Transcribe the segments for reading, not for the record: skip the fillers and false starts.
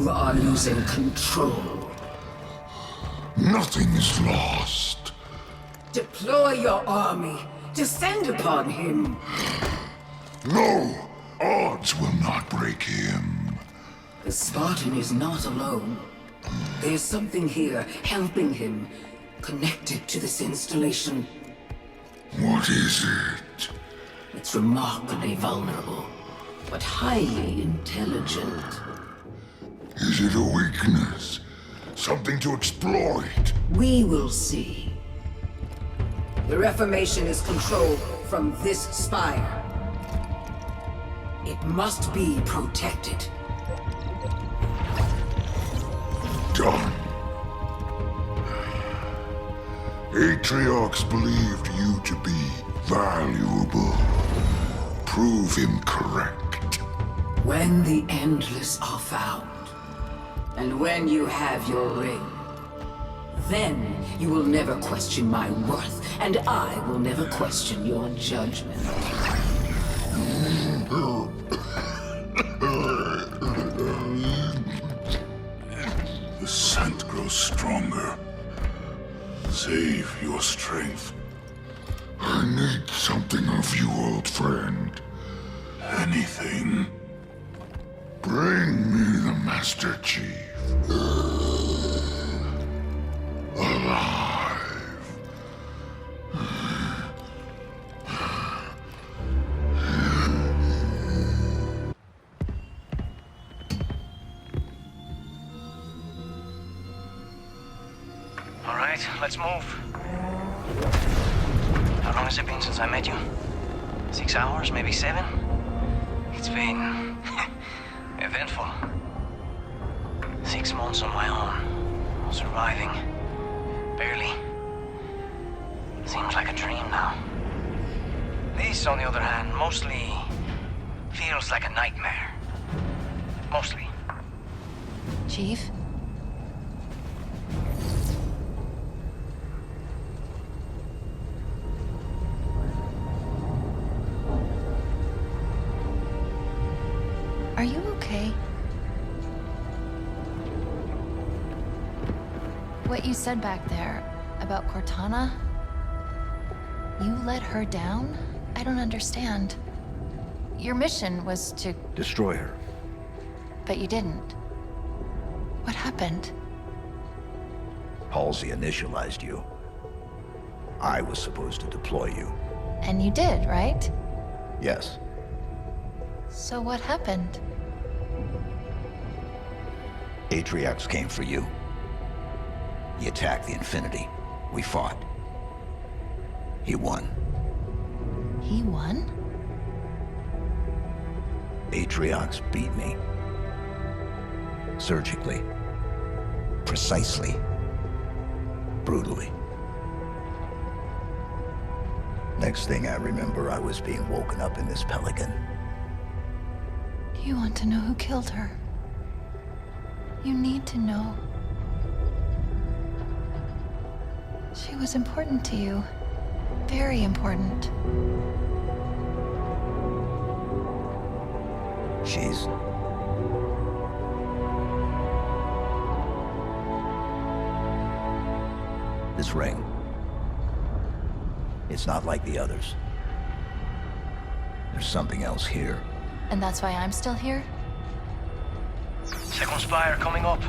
You are losing control. Nothing is lost. Deploy your army. Descend upon him. No! Odds will not break him. The Spartan is not alone. There's something here helping him, connected to this installation. What is it? It's remarkably vulnerable, but highly intelligent. Is it a weakness? Something to exploit? We will see. The Reformation is controlled from this spire. It must be protected. Done. Atriox believed you to be valuable. Prove him correct. When the Endless are found, and when you have your ring, then you will never question my worth, and I will never question your judgment. The scent grows stronger. Save your strength. I need something of you, old friend. Anything. Bring me the Master Chief. Alive. All right, let's move. How long has it been since I met you? 6 hours, maybe 7? It's been eventful. 6 months on my own, surviving. Barely. Seems like a dream now. This, on the other hand, mostly feels like a nightmare. Mostly. Chief? Are you okay? What you said back there about Cortana? You let her down? I don't understand. Your mission was to... Destroy her. But you didn't. What happened? Halsey initialized you. I was supposed to deploy you. And you did, right? Yes. So what happened? Atriox came for you. He attacked the Infinity. We fought. He won. He won? Atriox beat me. Surgically. Precisely. Brutally. Next thing I remember, I was being woken up in this Pelican. You want to know who killed her? You need to know. She was important to you. Very important. She's... This ring. It's not like the others. There's something else here. And that's why I'm still here? Second Spire coming up.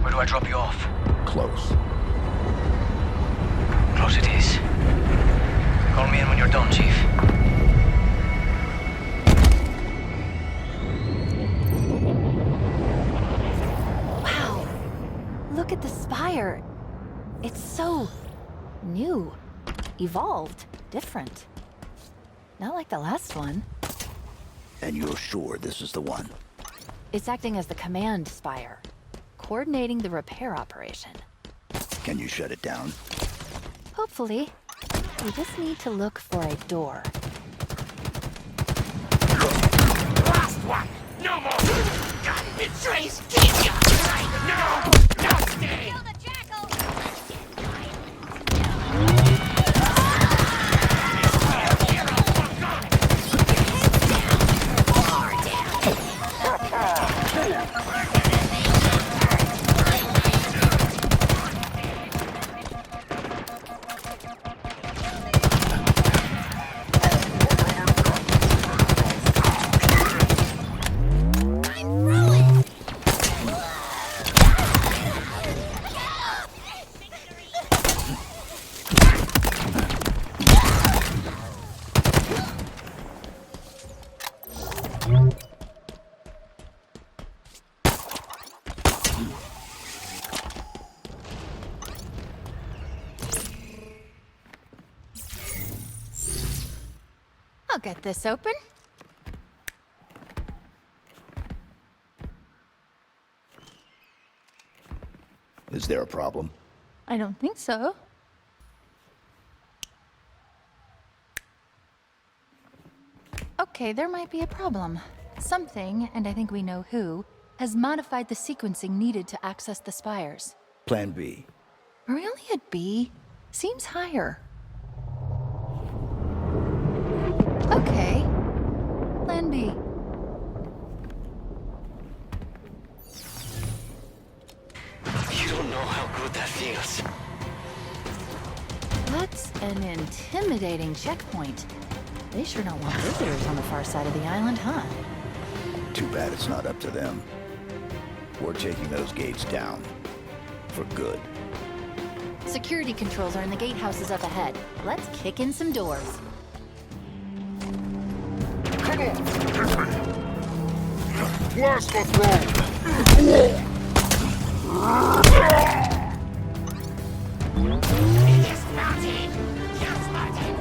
Where do I drop you off? Close. Close it is. Call me in when you're done, Chief. Wow! Look at the Spire. It's so... new. Evolved. Different. Not like the last one. And you're sure this is the one? It's acting as the command Spire, coordinating the repair operation. Can you shut it down? Hopefully. We just need to look for a door. Last one! No more! God betrays Kenya! No! No stay! Kill the jackal! I'll get this open. Is there a problem? I don't think so. Okay, there might be a problem. Something, and I think we know who, has modified the sequencing needed to access the spires. Plan B. Are we only at B? Seems higher. Okay. Plan B. You don't know how good that feels. That's an intimidating checkpoint. They sure don't want visitors on the far side of the island, huh? Too bad it's not up to them. We're taking those gates down. For good. Security controls are in the gatehouses up ahead. Let's kick in some doors. Come on, hit me! Plasma throw! Yes, Martin! Yes, Martin!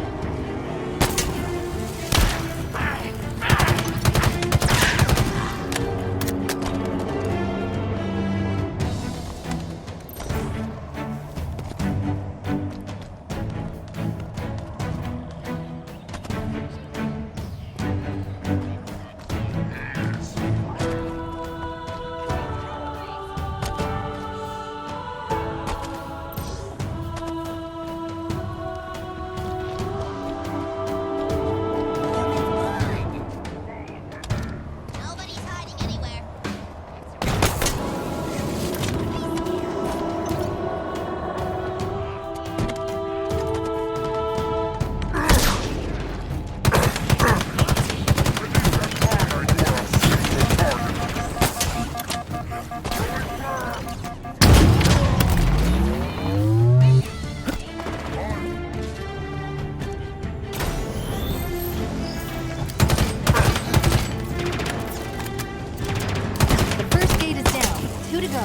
Nobody's hiding anywhere. The first gate is down. 2 to go.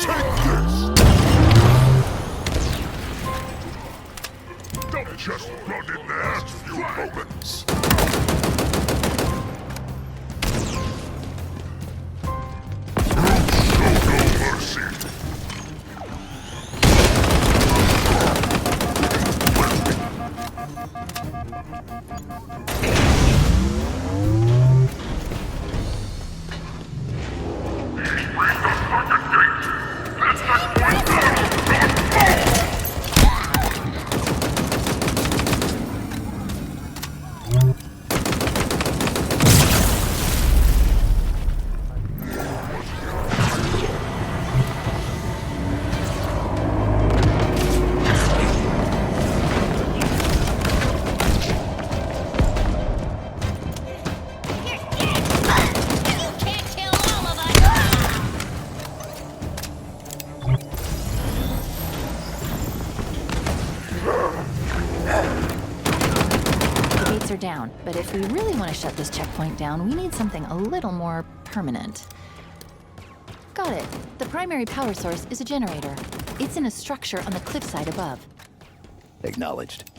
Take this! Don't just run in there, few moments! Show no mercy! Are down, but But if we really want to shut this checkpoint down, we need something a little more permanent. Got it. The primary power source is a generator. It's in a structure on the cliffside above. Acknowledged.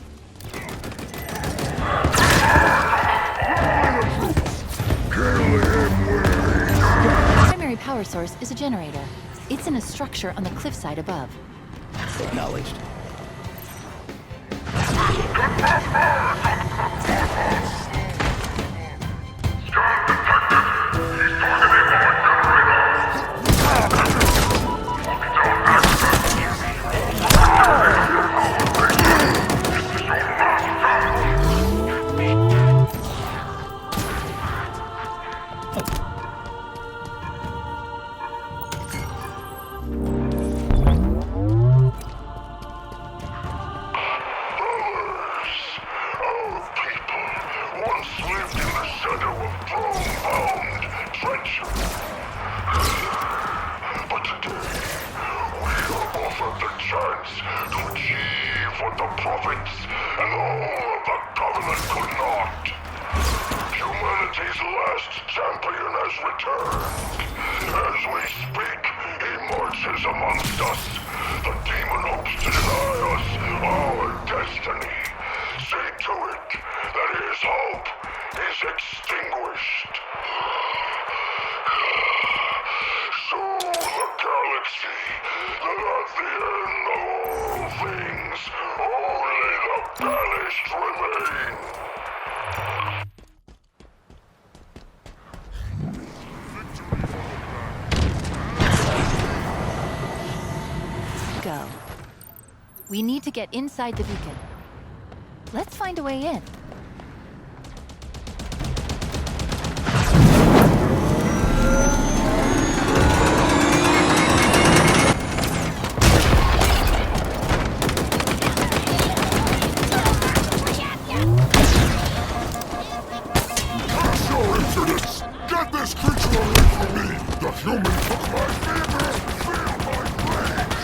Primary power source is a generator. It's in a structure on the cliffside above. Acknowledged. Go. We need to get inside the beacon. Let's find a way in. Get this creature away from me! The human took my fever! Feel my rage!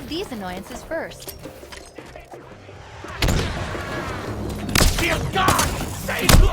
These annoyances first. Dear God! Save me!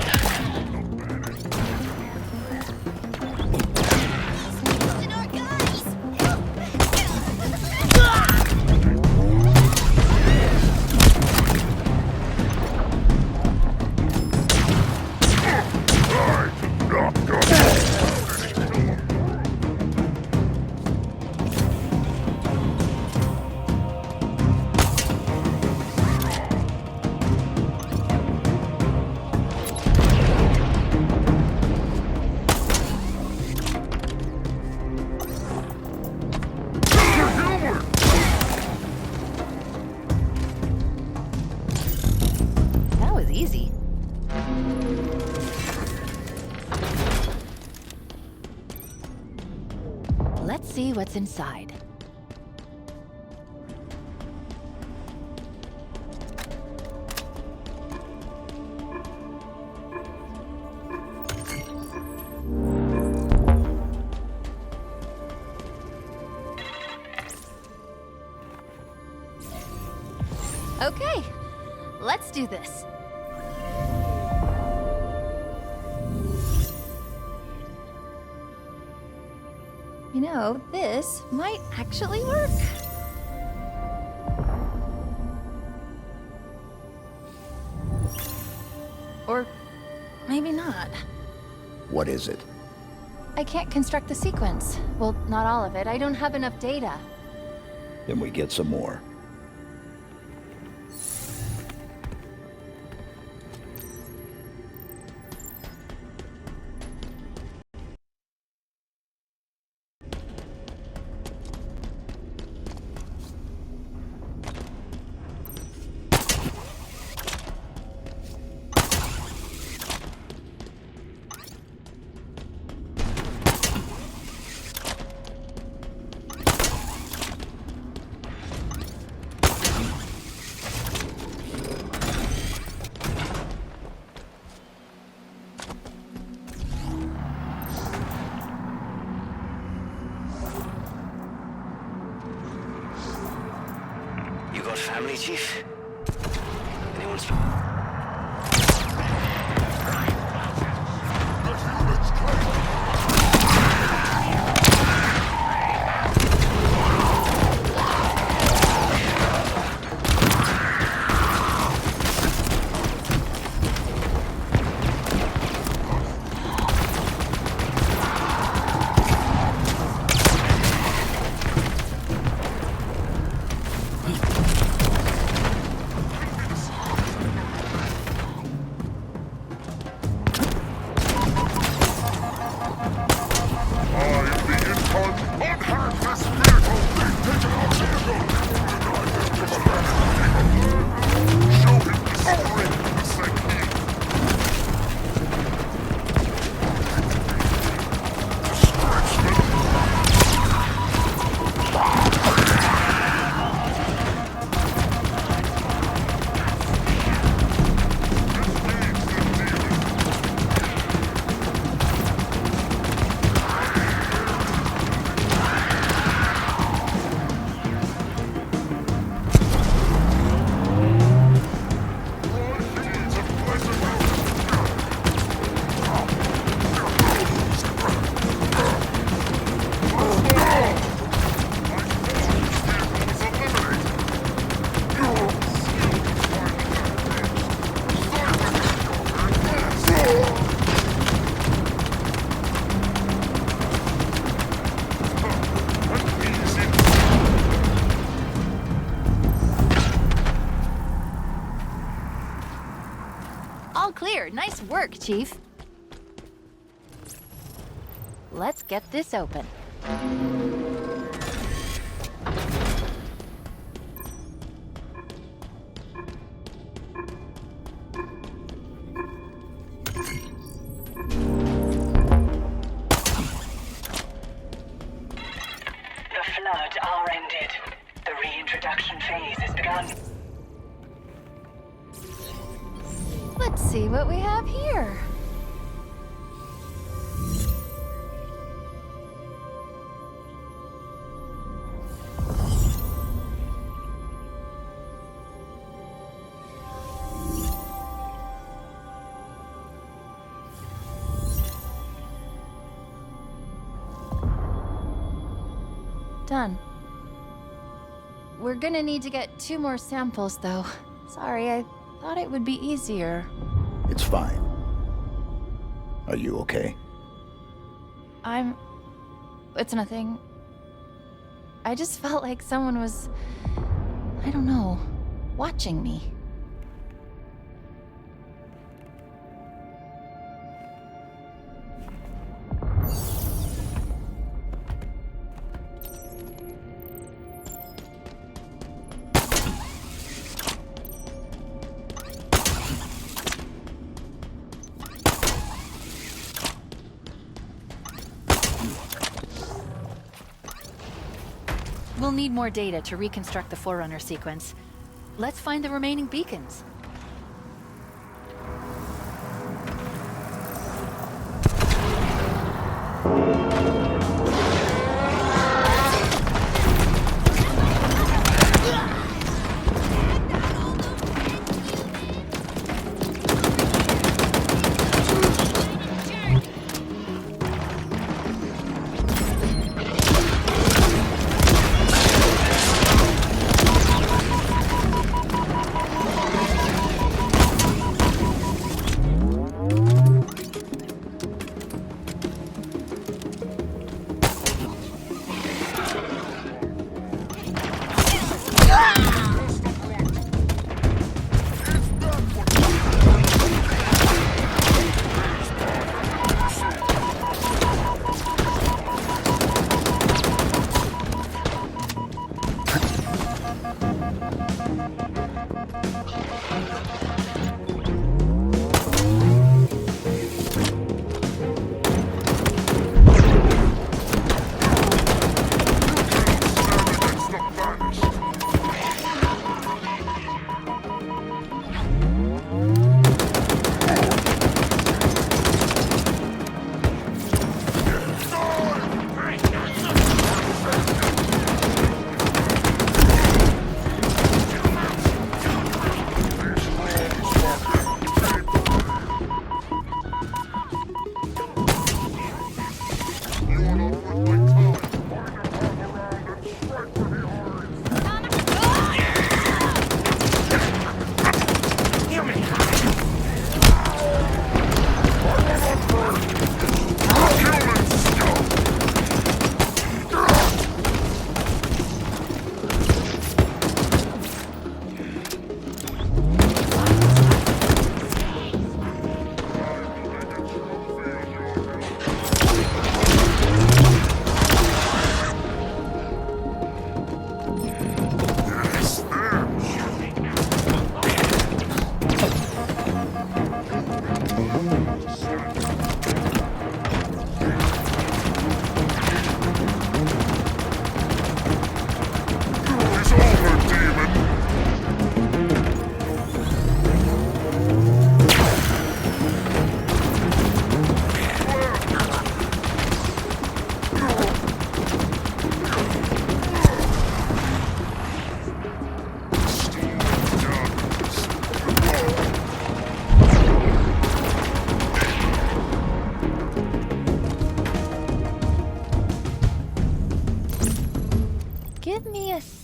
see what's inside. Okay, let's do this. You know, this might actually work. Or maybe not. What is it? I can't construct the sequence. Well, not all of it. I don't have enough data. Then we get some more. You got family, Chief? Anyone's... All clear. Nice work, Chief. Let's get this open. The flood are ended. The reintroduction phase has begun. Let's see what we have here. Done. We're gonna need to get 2 more samples, though. Sorry, I thought it would be easier. It's fine. Are you okay? It's nothing. I just felt like someone was... I don't know, watching me. We'll need more data to reconstruct the Forerunner sequence. Let's find the remaining beacons.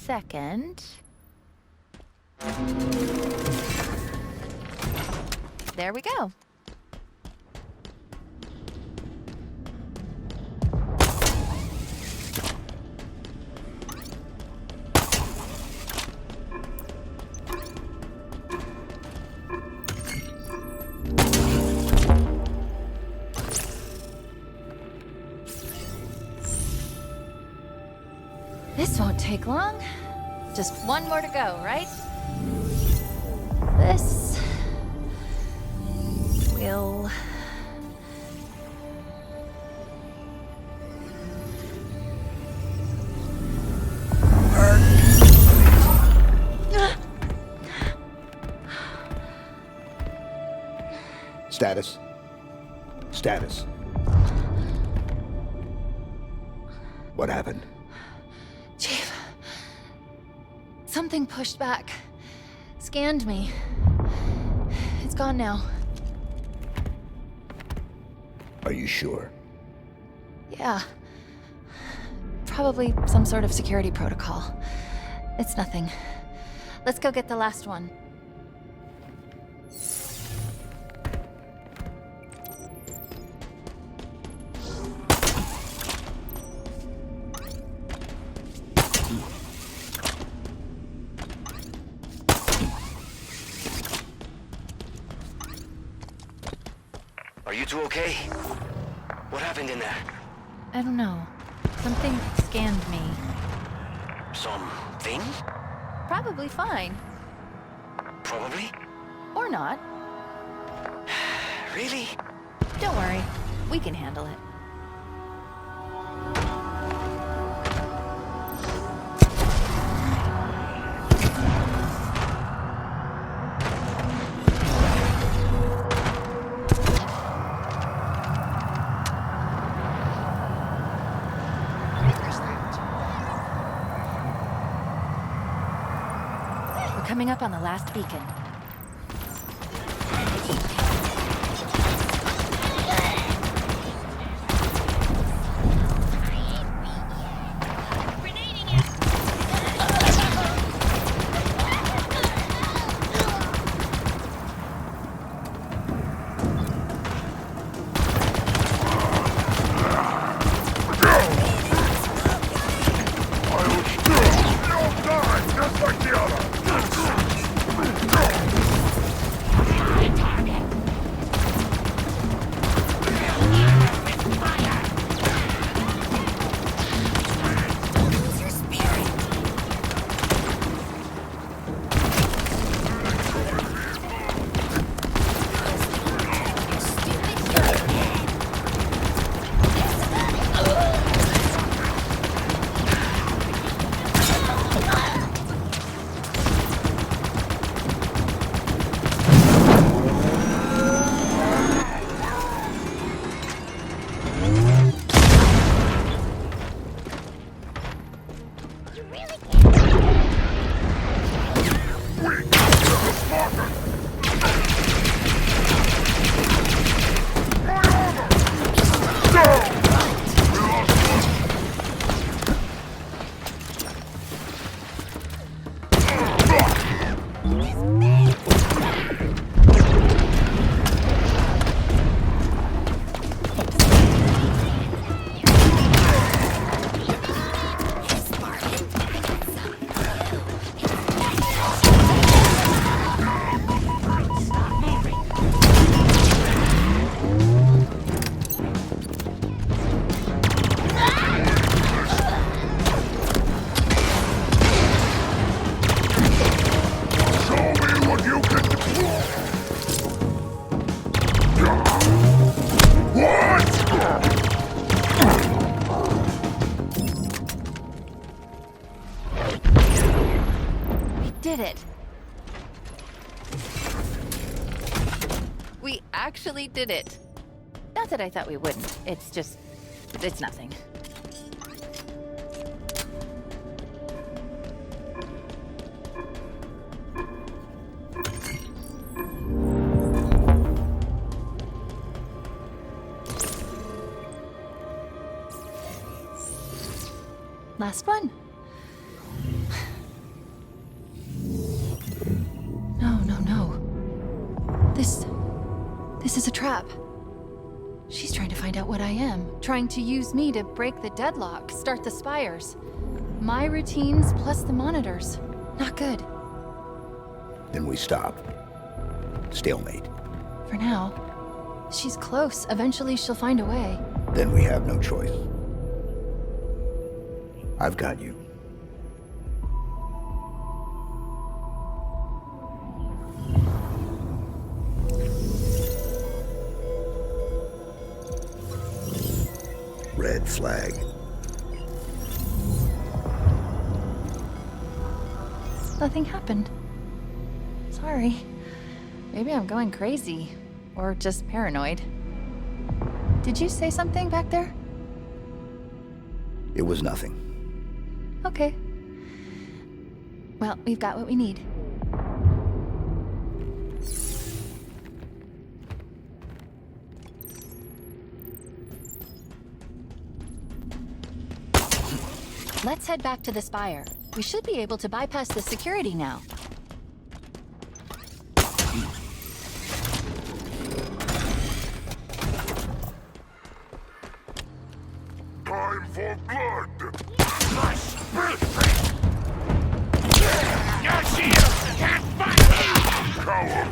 Second. There we go. This won't take long. Just one more to go, right? This will... Status? Status. What happened? Chief, something pushed back. Scanned me. It's gone now. Are you sure? Yeah. Probably some sort of security protocol. It's nothing. Let's go get the last one. Are you two okay? What happened in there? I don't know. Something scanned me. Something? Probably fine. Probably? Or not. Really? Don't worry. We can handle it. coming up on the last beacon. Did it. We actually did it. Not that I thought we wouldn't. It's nothing. Last one. No. This is a trap. She's trying to find out what I am, trying to use me to break the deadlock, start the spires. My routines plus the monitors. Not good. Then we stop. Stalemate. For now. She's close. Eventually she'll find a way. Then we have no choice. I've got you. Red flag. Nothing happened. Sorry. Maybe I'm going crazy. Or just paranoid. Did you say something back there? It was nothing. Okay. Well, we've got what we need. Let's head back to the Spire. We should be able to bypass the security now. Time for blood! My spirit! Your shield can't fight me! Coward!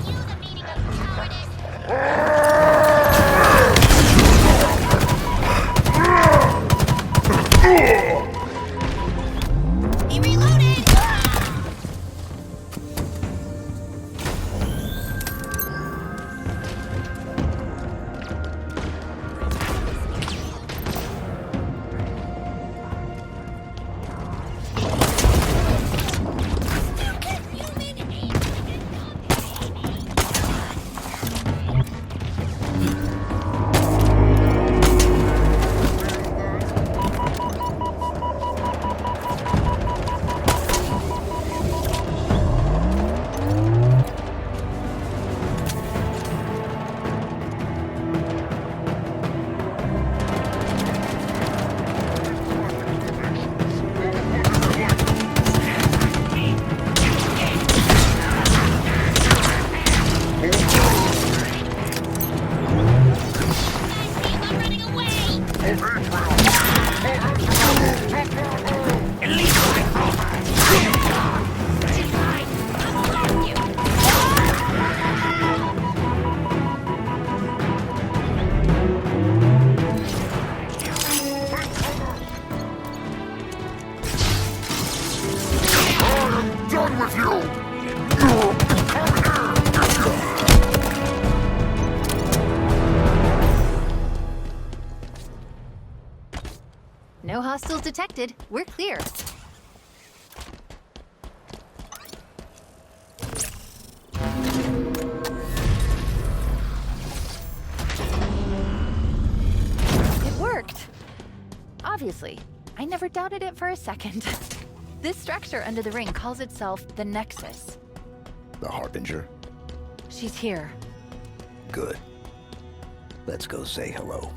You the meaning of cowardice? done with you! Come here! No hostiles detected. We're clear. It worked. Obviously. I never doubted it for a second. This structure under the ring calls itself the Nexus. The Harbinger? She's here. Good. Let's go say hello.